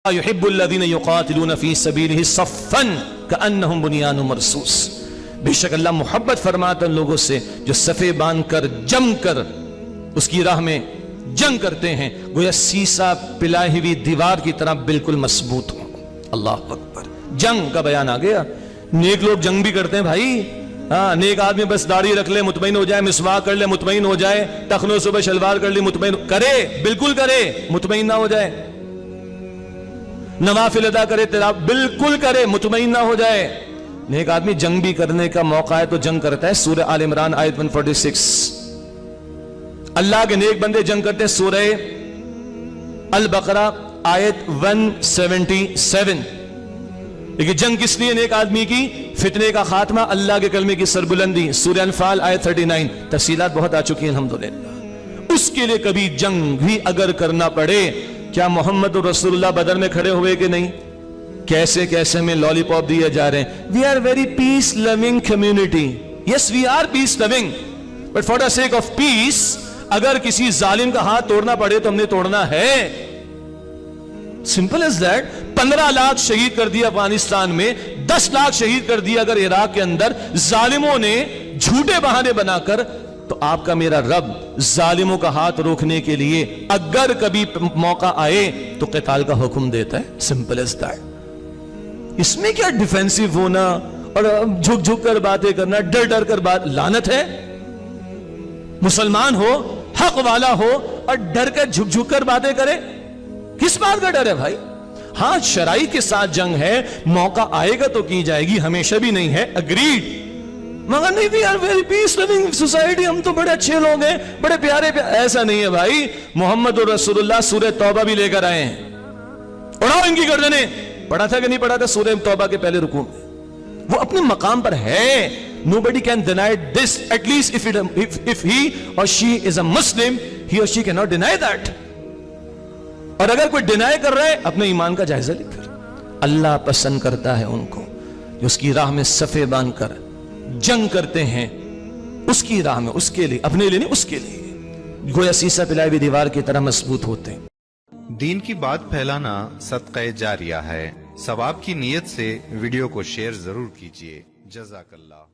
يحب الذين يقاتلون في سبيله صفا كأنهم بنيان مرصوص. بے شک اللہ محبت فرماتا ان لوگوں سے جو صفے باندھ کر جم کر اس کی راہ میں جنگ کرتے ہیں، گویا سیسا پلائی ہوئی دیوار کی طرح بالکل مضبوط ہوں. اللہ اکبر. جنگ کا بیان آ گیا. نیک لوگ جنگ بھی کرتے ہیں بھائی. ہاں، نیک آدمی بس داڑھی رکھ لے مطمئن ہو جائے، مسواک کر لے مطمئن ہو جائے، ٹخنوں صبح شلوار کر لی مطمئن کرے، بالکل کرے، مطمئن نہ ہو جائے. نوافل ادا کرے تلاوت بالکل کرے، مطمئن نہ ہو جائے. نیک آدمی جنگ بھی کرنے کا موقع ہے تو جنگ کرتا ہے. سورہ آل عمران آیت 146. اللہ کے نیک بندے جنگ کرتے ہیں. سورہ البقرہ آیت 177. لیکن جنگ کس لیے نیک آدمی کی؟ فتنے کا خاتمہ، اللہ کے کلمے کی سربلندی. سورہ انفال آیت 39. تفصیلات بہت آ چکی ہیں الحمدللہ. اس کے لیے کبھی جنگ بھی اگر کرنا پڑے. کیا محمد رسول اللہ بدر میں کھڑے ہوئے کہ نہیں؟ کیسے کیسے میں لالی پاپ دیے جا رہے ہیں. We are very peace loving community. Yes we are peace loving, but for the sake of peace اگر کسی ظالم کا ہاتھ توڑنا پڑے تو ہم نے توڑنا ہے. Simple is that. 15 لاکھ شہید کر دیا افغانستان میں، 10 لاکھ شہید کر دیا اگر عراق کے اندر ظالموں نے جھوٹے بہانے بنا کر. تو آپ کا میرا رب ظالموں کا ہاتھ روکنے کے لیے اگر کبھی موقع آئے تو قتال کا حکم دیتا ہے. Simple is that. اس میں کیا ڈیفینسو ہونا اور جھک جھک کر باتیں کرنا، ڈر ڈر کر بات. لعنت ہے. مسلمان ہو، حق والا ہو اور ڈر کر جھک جھک کر باتیں کرے. کس بات کا ڈر ہے بھائی؟ ہاں شرائع کے ساتھ جنگ ہے، موقع آئے گا تو کی جائے گی، ہمیشہ بھی نہیں ہے. اگریڈ. مگر نہیں we are very peace loving society, ہم تو بڑے اچھے لوگ ہیں، بڑے پیارے. ایسا نہیں ہے بھائی. محمد رسول اللہ سورہ توبہ بھی لے کر آئے ہیں. اڑاؤ ان کی گردنیں. پڑھا تھا کہ نہیں پڑھا تھا سورہ توبہ کے پہلے رکوع میں؟ وہ اپنے مقام پر ہے. Nobody can deny this. At least if he or she is a Muslim, he or she cannot deny that. اور اگر کوئی ڈینائی کر رہا ہے اپنے ایمان کا جائزہ لے کر. اللہ پسند کرتا ہے ان کو جو اس کی راہ میں صفے باندھ کر جنگ کرتے ہیں. اس کی راہ میں، اس کے لیے، اپنے لیے نہیں، اس کے لیے گویا سیسا پلائی ہوئی دیوار کی طرح مضبوط ہوتے ہیں. دین کی بات پھیلانا صدقہ جاریہ ہے. ثواب کی نیت سے ویڈیو کو شیئر ضرور کیجیے. جزاک اللہ.